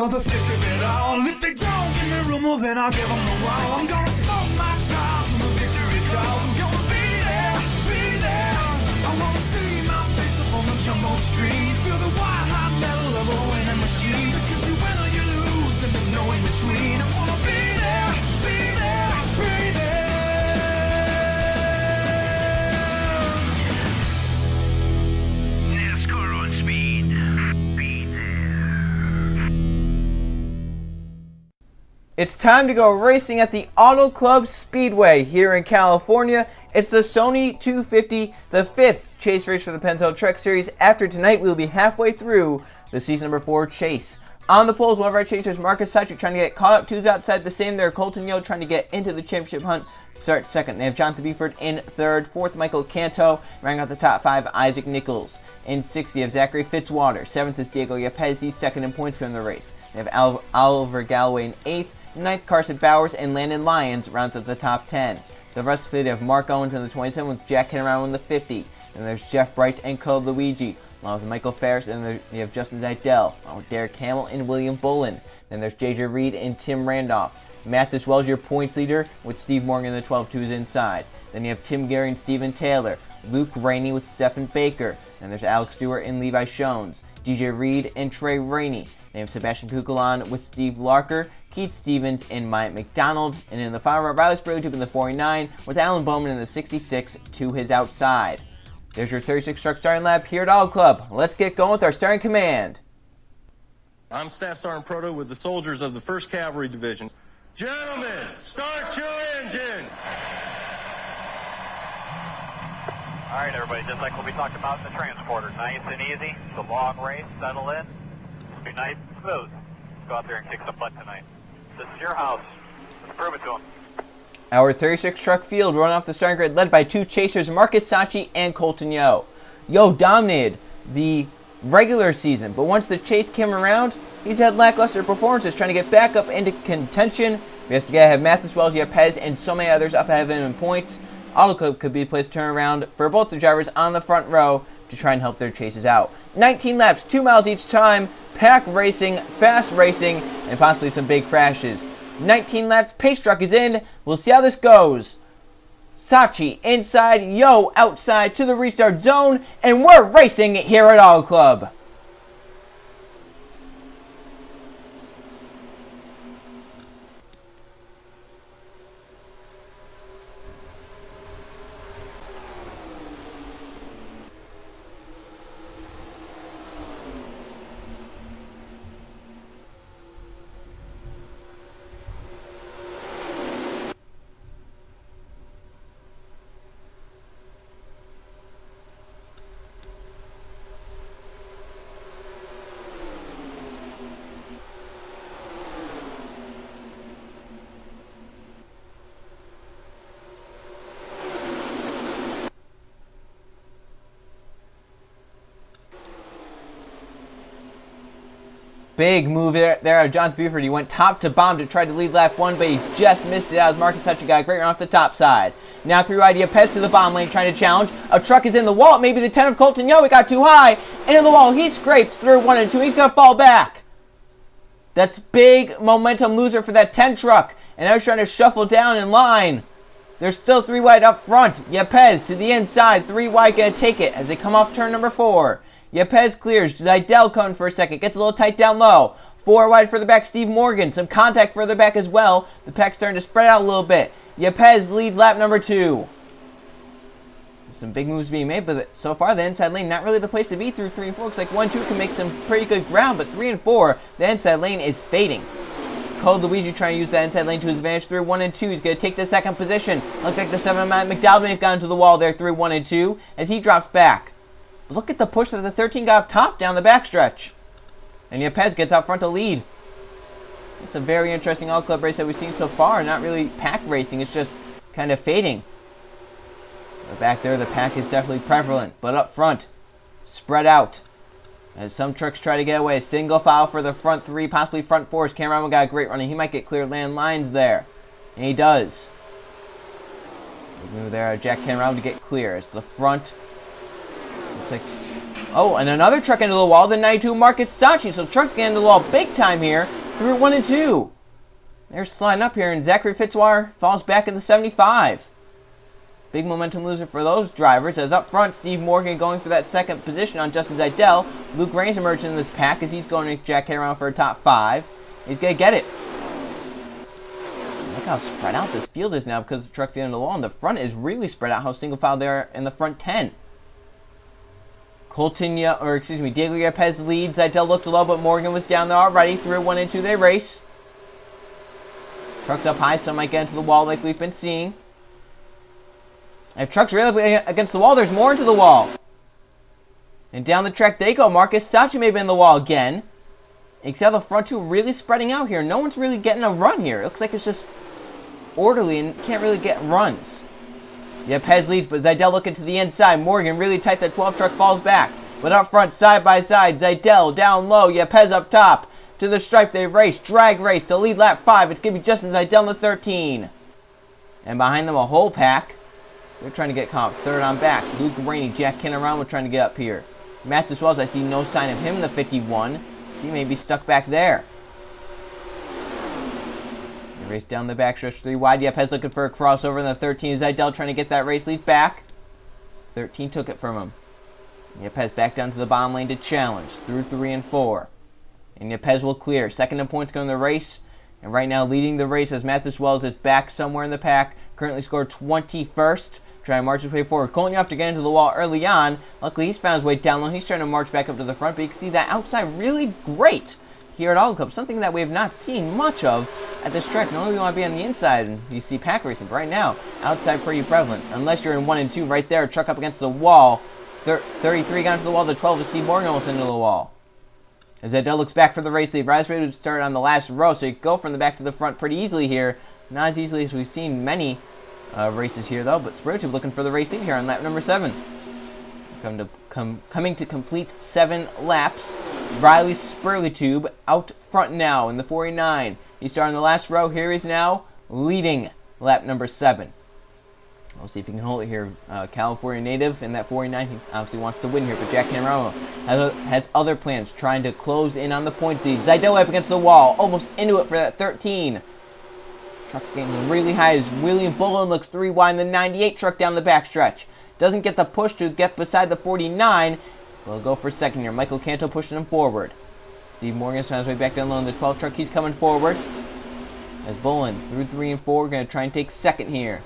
for the thick of it all. If they don't give me room, well then I'll give them a while. I'm gonna smoke my tires when the victory calls. I'm gonna be there, be there. I wanna see my face up on the jumbo screen. Feel the white hot metal of a winning machine. Because you win or you lose and there's no in between. I wanna be there, be there, be there. NASCAR on speed. Be there. It's time to go racing at the Auto Club Speedway here in California. It's the Sony 250, the 5th chase race for the Pennzoil Truck Series. After tonight, we'll be halfway through the season number 4 chase. On the poles, one of our chasers, Marcus Sachi, trying to get caught up. Two's outside the same there. Colton Yo trying to get into the championship hunt. Start second. They have Jonathan Beeford in third. Fourth, Michael Canto. Rounding out the top 5, Isaac Nichols. In sixth, you have Zachary Fitzwater. Seventh is Diego Yepez. He's second in points in the race. They have Oliver Galloway in eighth. Ninth, Carson Bowers and Landon Lyons rounds out the top 10. The rest of it, you have Mark Owens in the 27 with Jack Henneround in the 50. And there's Jeff Bright and Cole Luigi, along with Michael Ferris, and then you have Justin Zeidel, along with Derek Hamill and William Bolin. Then there's JJ Reed and Tim Randolph. Mathis Wells, your points leader, with Steve Morgan in the 12-2 is inside. Then you have Tim Gary and Steven Taylor. Luke Rainey with Stephen Baker. Then there's Alex Stewart and Levi Shones. DJ Reed and Trey Rainey. They have Sebastian Kukulon with Steve Larker, Keith Stevens and Myatt McDonald. And in the final row, Riley Spraytube in the 49 with Alan Bowman in the 66 to his outside. There's your 36 truck starting lap here at Auto Club. Let's get going with our starting command. I'm Staff Sergeant Proto with the soldiers of the 1st Cavalry Division. Gentlemen, start your engines! All right, everybody, just like what we talked about in the transporter, nice and easy. It's a long race, settle in. It'll be nice and smooth. Let's go out there and kick some butt tonight. This is your house. Let's prove it to them. Our 36 truck field run off the starting grid led by 2 chasers, Marcus Sachi and Colton Yo. Yo dominated the regular season, but once the chase came around, he's had lackluster performances trying to get back up into contention. We have to have Mathis Wells, Yepez, and so many others up ahead of him in points. Auto Club could be a place to turn around for both the drivers on the front row to try and help their chases out. 19 laps, 2 miles each time, pack racing, fast racing, and possibly some big crashes. 19 laps, pace truck is in. We'll see how this goes. Sachi inside, Yo outside to the restart zone, and we're racing here at Auto Club. Big move there out of John Buford. He went top to bottom to try to lead lap 1, but he just missed it out as Marcus Hutchins got a great run off the top side. Now through idea, Pez to the bottom lane trying to challenge. A truck is in the wall. Maybe the 10 of Colton Yo. It got too high. Into the wall. He scrapes through 1 and 2. He's going to fall back. That's big momentum loser for that 10 truck. And now he's trying to shuffle down in line. There's still 3 wide up front. Yepez to the inside. 3 wide going to take it as they come off turn number 4. Yepez clears. Zeidel coming for a second. Gets a little tight down low. 4 wide further back, Steve Morgan. Some contact further back as well. The pack's starting to spread out a little bit. Yepez leads lap number 2. Some big moves being made, but so far the inside lane not really the place to be through 3 and 4. Looks like 1, 2 can make some pretty good ground, but 3 and 4, the inside lane is fading. Cole Luigi trying to use that inside lane to his advantage through 1 and 2. He's going to take the second position. Looks like the 7 Matt McDowell may have gone to the wall there through 1 and 2 as he drops back. But look at the push that the 13 got up top down the backstretch. And Yepez gets out front to lead. It's a very interesting Auto Club race that we've seen so far. Not really pack racing, it's just kind of fading. But back there, the pack is definitely prevalent. But up front, spread out. As some trucks try to get away. Single file for the front 3, possibly front 4s. Cameron got a great running. He might get clear land lines there. And he does. Big move there. Jack Cameron to get clear. It's the front. Looks like Oh, and another truck into the wall, the 92 Marcus Sachi. So trucks getting into the wall big time here through 1 and 2. They're sliding up here, and Zachary Fitzwater falls back in the 75. Big momentum loser for those drivers, as up front, Steve Morgan going for that second position on Justin Zeidel. Luke Raines emerging in this pack as he's going to Jack around for a top 5. He's going to get it. Look how spread out this field is now because the truck's getting into the wall, and the front is really spread out how single file they are in the front 10. Diego Yepez leads. Zeidel looked low, but Morgan was down there already. Through 1 and 2, they race. Trucks up high, some might get into the wall like we've been seeing. If trucks really against the wall, there's more into the wall. And down the track they go. Marcus Sachi may be in the wall again. Except the front two really spreading out here. No one's really getting a run here. It looks like it's just orderly and can't really get runs. Yepez leads, but Zeidel looking to the inside. Morgan really tight. That 12 truck falls back. But up front, side by side, Zeidel down low. Yepez up top. To the stripe, they race. Drag race to lead lap 5. It's going to be Justin Zeidel in the 13. And behind them, a whole pack. They're trying to get caught third on back. Luke Rainey, Jack Kinnaround, we're trying to get up here. Matthews Wells, I see no sign of him in the 51. So he may be stuck back there. They race down the backstretch 3 wide. Yepez looking for a crossover in the 13. Zeidel trying to get that race lead back. 13 took it from him. Yepez back down to the bottom lane to challenge through 3 and 4. And Yepez will clear. Second in points going to the race. And right now leading the race as Matthews Wells is back somewhere in the pack. Currently scored 21st. Trying to march his way forward. Colton have to get into the wall early on. Luckily he's found his way down low. He's trying to march back up to the front. But you can see that outside really great here at Auto Club. Something that we have not seen much of at this track. Normally we want to be on the inside and you see pack racing. But right now, outside pretty prevalent. Unless you're in 1 and 2 right there. Truck up against the wall. 33 got into the wall. The 12 is Steve Morgan almost into the wall. As Zeidel looks back for the race lead. Rise started on the last row. So you go from the back to the front pretty easily here. Not as easily as we've seen many races here though, but Spirotube looking for the race lead here on lap number 7. Coming to complete 7 laps. Riley Spirotube out front now in the 49. He started in the last row. Here he's now leading lap number 7. We'll see if he can hold it here. California native in that 49. He obviously wants to win here, but Jack Canaramo has other plans, trying to close in on the point lead. Zeidel up against the wall, almost into it for that 13. Truck's getting really high as William Bullen looks 3 wide in the 98 truck down the backstretch. Doesn't get the push to get beside the 49. We'll go for second here. Michael Canto pushing him forward. Steve Morgan's on his way back down low in the 12 truck. He's coming forward. As Bullen through 3 and 4. We're going to try and take second here.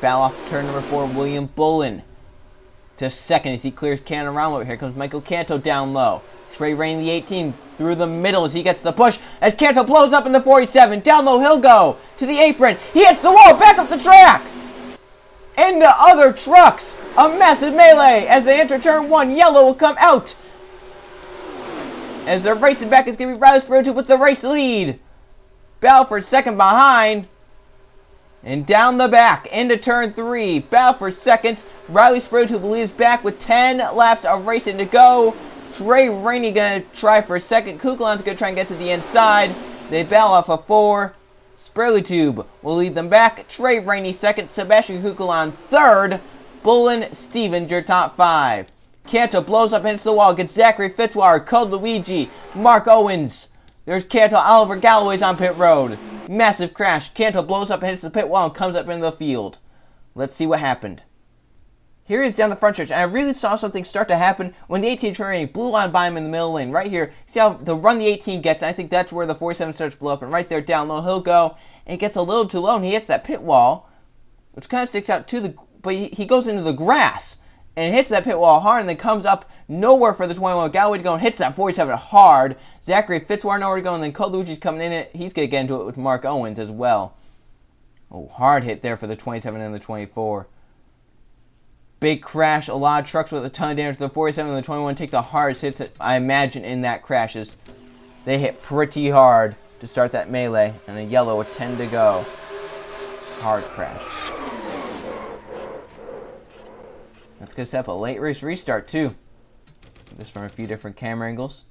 Foul off turn number 4. William Bullen to second as he clears Canaramo. Here comes Michael Canto down low. Trey Rain, the 18, through the middle as he gets the push. As Canto blows up in the 47. Down low, he'll go to the apron. He hits the wall, back up the track. Into other trucks. A massive melee as they enter turn 1. Yellow will come out. As they're racing back, it's going to be Riley Spirotube with the race lead. Balfour second behind. And down the back into turn 3. Balfour second. Riley Spirotube leads back with 10 laps of racing to go. Trey Rainey going to try for a second. Kukulon's going to try and get to the inside. They battle off a 4. Spirotube will lead them back. Trey Rainey second. Sebastian Kukulon third. Bullen Stevenger top 5. Canto blows up into the wall. Gets Zachary Fitzwater, Code Luigi, Mark Owens. There's Canto. Oliver Galloway's on pit road. Massive crash. Canto blows up and hits the pit wall and comes up into the field. Let's see what happened. Here he is down the front stretch, and I really saw something start to happen when the 18 Trey blew on by him in the middle lane. Right here, see how the run the 18 gets, and I think that's where the 47 starts to blow up, and right there down low he'll go, and it gets a little too low, and he hits that pit wall, which kind of sticks out to the, but he goes into the grass, and hits that pit wall hard, and then comes up nowhere for the 21 Galloway to go, and hits that 47 hard. Zachary Fitzwater nowhere to go, and then Cole Luigi's coming in it. He's going to get into it with Mark Owens as well. Oh, hard hit there for the 27 and the 24. Big crash, a lot of trucks with a ton of damage. The 47 and the 21 take the hardest hits, I imagine, in that crashes. They hit pretty hard to start that melee, and a yellow with 10 to go. Hard crash. That's going to set up a late race restart, too. Just from a few different camera angles.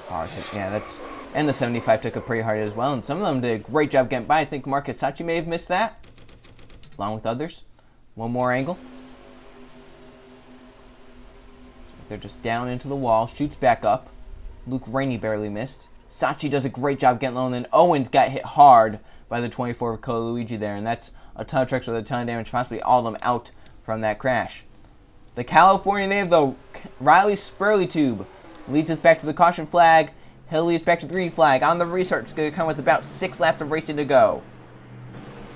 Hard hit, yeah, that's... And the 75 took a pretty hard hit as well, and some of them did a great job getting by. I think Marcus Sachi may have missed that. along with others. One more angle. They're just down into the wall. Shoots back up. Luke Rainey barely missed. Sachi does a great job getting low, and then Owens got hit hard by the 24 of Luigi there, and that's a ton of trucks with a ton of damage, possibly all of them out from that crash. The California native, though, Riley Spurleytube, leads us back to the caution flag. He'll lead us back to the green flag. On the restart, it's going to come with about 6 laps of racing to go.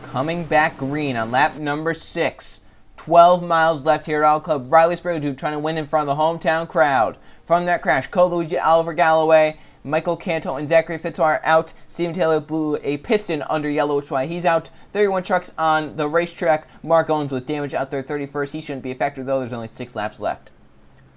Coming back green on lap number 6. 12 miles left here at Auto Club. Riley Spurleytube trying to win in front of the hometown crowd. From that crash, Luigi, Oliver Galloway, Michael Canto, and Zachary Fitzwater out. Steven Taylor blew a piston under yellow, which is why he's out. 31 trucks on the racetrack. Mark Owens with damage out there, 31st. He shouldn't be a factor, though. There's only 6 laps left.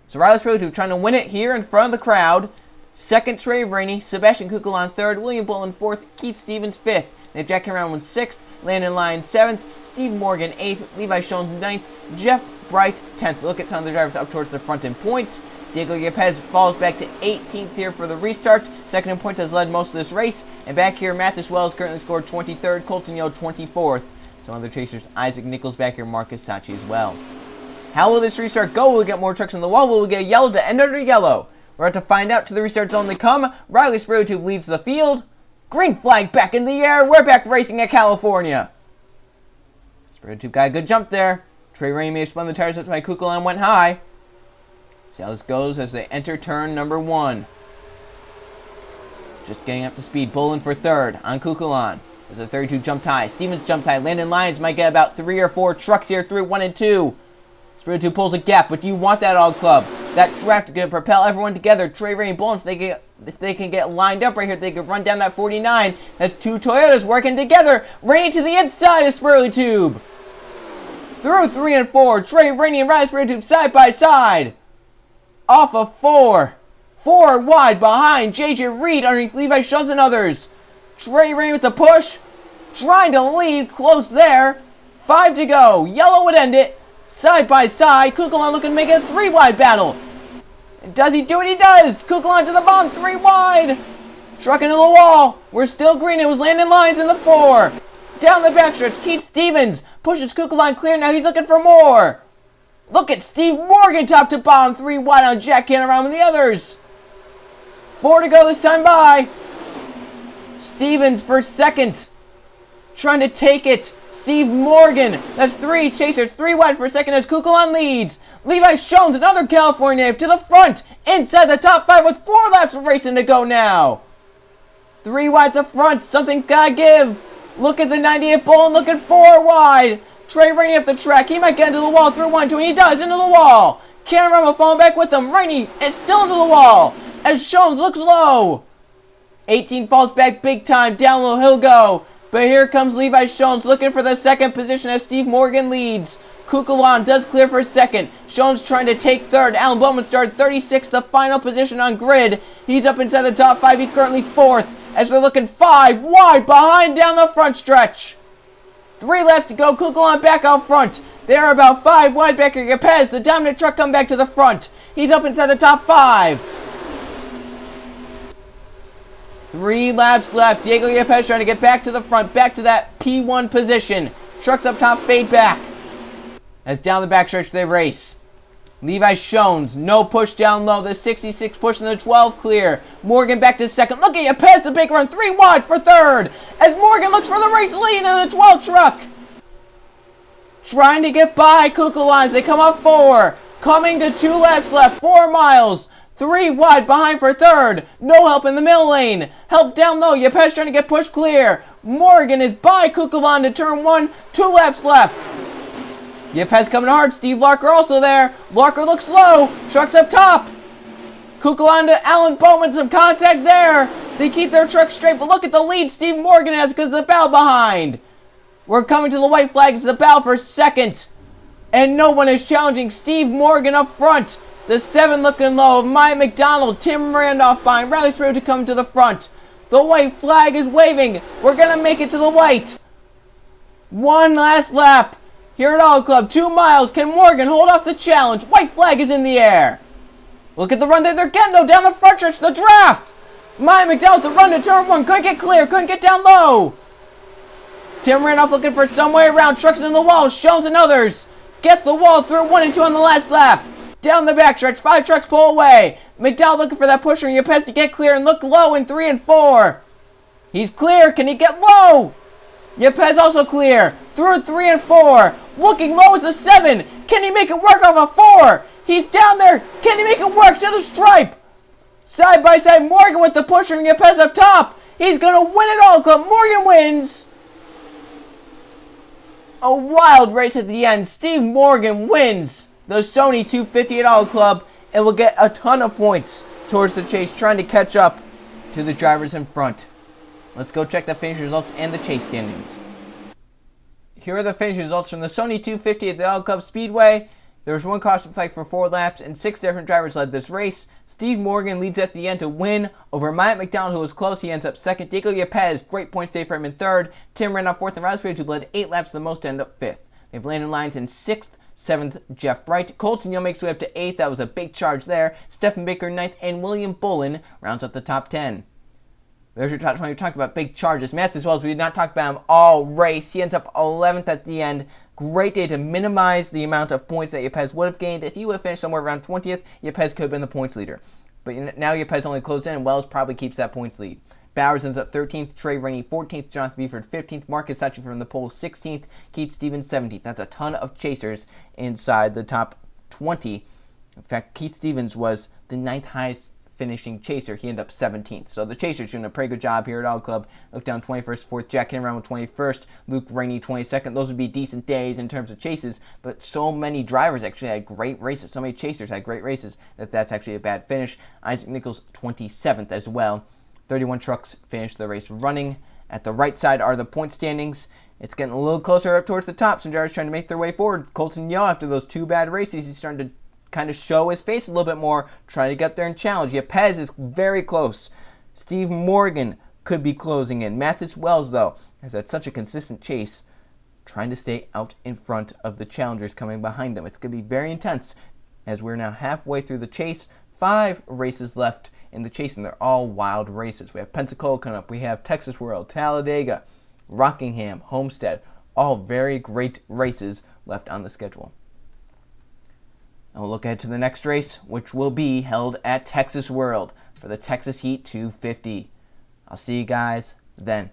So Riley Spurleytube trying to win it here in front of the crowd. Second, Trey Rainey. Sebastian Kukulon third. William Bullen fourth. Keith Stevens fifth. Then Jack Cameron won 6th. Landon Lyons 7th. Steve Morgan 8th. Levi Jones 9th. Jeff Bright 10th. Look at some of the drivers up towards the front in points. Diego Yepes falls back to 18th here for the restart. Second in points has led most of this race. And back here, Mathis Wells currently scored 23rd. Colton Yo 24th. Some other chasers, Isaac Nichols back here, Marcus Sachi as well. How will this restart go? Will we get more trucks on the wall? Will we get yellow to end under yellow? We're about to find out. To the restart zone they come. Riley Spurleytube leads the field. Green flag back in the air. We're back racing at California. Spurleytube got a good jump there. Trey Rainey may have spun the tires up to my Kukulon went high. See how this goes as they enter turn number 1. Just getting up to speed. Bullen for third on Kukulon. As the 32 jumped high. Stevens jumped high. Landon Lyons might get about 3 or 4 trucks here through 1 and 2. Spurleytube pulls a gap, but do you want that, Auto Club? That draft is going to propel everyone together. Trey Rainey and Bullen, if they can get lined up right here, they can run down that 49. That's 2 Toyotas working together. Rainey to the inside of Spurleytube. Through 3 and 4. Trey Rainey and Riley Spurleytube side by side. Off of 4. 4 wide behind JJ Reed underneath Levi Jones and others. Trey Rainey with the push. Trying to lead. Close there. 5 to go. Yellow would end it. Side by side. Kukulon looking to make it a 3 wide battle. Does he do it? He does. Kukulon to the bomb. 3 wide. Truck into the wall. We're still green. It was Landon Lyons in the 4. Down the backstretch. Keith Stevens pushes Kukulon clear. Now he's looking for more. Look at Steve Morgan top to bottom. 3 wide on Jack Canaram and the others. 4 to go this time by. Stevens for second. Trying to take it. Steve Morgan. That's 3 chasers. 3 wide for second as Kukulon leads. Levi Jones, another California native, to the front. Inside the top 5 with 4 laps of racing to go now. 3 wide to front. Something's got to give. Look at the 98 Bullen looking 4 wide. Trey Rainey up the track. He might get into the wall through 1, 2, and he does. Into the wall. Cameron falling back with him. Rainey is still into the wall as Jones looks low. 18 falls back big time. Down low he'll go. But here comes Levi Jones looking for the second position as Steve Morgan leads. Kukulon does clear for second. Jones trying to take third. Alan Bowman started 36th, the final position on grid. He's up inside the top 5. He's currently 4th as they're looking 5 wide behind down the front stretch. 3 laps to go. Kukulon back out front. They're about 5 wide back here. Yepes, the dominant truck, come back to the front. He's up inside the top 5. 3 laps left. Diego Yepes trying to get back to the front, back to that P1 position. Trucks up top fade back. As down the backstretch they race. Levi Jones, no push down low. The 66 pushing the 12 clear. Morgan back to second. Look at Yepes, the big run. 3 wide for third. As Morgan looks for the race lead in the 12 truck. Trying to get by Kukulon. They come up 4. Coming to 2 laps left. 4 miles. 3 wide behind for third. No help in the middle lane. Help down low. Yepes trying to get pushed clear. Morgan is by Kukulon to turn 1. 2 laps left. Yepes coming hard. Steve Larker also there. Larker looks low. Trucks up top. Kukulon to Alan Bowman. Some contact there. They keep their truck straight, but look at the lead Steve Morgan has because of the bow behind. We're coming to the white flag. It's the bow for second. And no one is challenging Steve Morgan up front. The 7 looking low of Mike McDonald. Tim Randolph behind. Riley Spurleytube to come to the front. The white flag is waving. We're going to make it to the white. 1 last lap. Here at Auto Club, 2 miles. Can Morgan hold off the challenge? White flag is in the air. Look at the run that they're getting, though, down the front stretch. The draft. Mike McDowell, the run to turn 1. Couldn't get clear. Couldn't get down low. Tim Randolph looking for some way around. Trucks in the wall. Jones and others get the wall through 1 and 2 on the last lap. Down the backstretch. 5 trucks pull away. McDowell looking for that pusher and Yepes to get clear and look low in 3 and 4. He's clear. Can he get low? Yepes also clear. Through 3 and 4. Looking low as a 7. Can he make it work off a 4? He's down there. Can he make it work to the stripe? Side by side, Morgan with the pusher and Yepes up top. He's going to win it all. Club Morgan wins. A wild race at the end. Steve Morgan wins the Sony 250 at Auto Club and will get a ton of points towards the chase, trying to catch up to the drivers in front. Let's go check the finish results and the chase standings. Here are the finish results from the Sony 250 at the Auto Club Speedway. There was 1 caution flag for 4 laps, and 6 different drivers led this race. Steve Morgan leads at the end to win over Myatt McDonald, who was close. He ends up 2nd. Diego Yepes, great points day for him in 3rd. Tim Randolph 4th, and Raspberry, who led 8 laps the most, to end up 5th. They have Landon Lyons in 6th. 7th, Jeff Bright. Colton Young makes way up to 8th. That was a big charge there. Stephen Baker 9th, and William Bullen rounds up the top 10. There's your top 20. We talked about big charges. Matthews Wells, we did not talk about him all race. He ends up 11th at the end. Great day to minimize the amount of points that Yepes would have gained. If he would have finished somewhere around 20th, Yepes could have been the points leader. But now Yepes only closed in, and Wells probably keeps that points lead. Bowers ends up 13th, Trey Rainey 14th, Jonathan Beeford 15th, Marcus Hutchins from the pole 16th, Keith Stevens 17th. That's a ton of chasers inside the top 20. In fact, Keith Stevens was the 9th highest finishing chaser. He ended up 17th. So the chasers doing a pretty good job here at Auto Club. Look down 21st, 4th, Jack Henry with 21st, Luke Rainey 22nd. Those would be decent days in terms of chases, but so many drivers actually had great races. So many chasers had great races that's actually a bad finish. Isaac Nichols 27th as well. 31 trucks finished the race running. At the right side are the point standings. It's getting a little closer up towards the top. Some drivers trying to make their way forward. Colton Young, after those 2 bad races, he's starting to kind of show his face a little bit more, trying to get there and challenge. Yepes is very close. Steve Morgan could be closing in. Mathis Wells, though, has had such a consistent chase, trying to stay out in front of the challengers coming behind them. It's going to be very intense as we're now halfway through the chase. 5 races left in the chase, and they're all wild races. We have Pensacola coming up. We have Texas World, Talladega, Rockingham, Homestead. All very great races left on the schedule. And we'll look ahead to the next race, which will be held at Texas World for the Texas Heat 250. I'll see you guys then.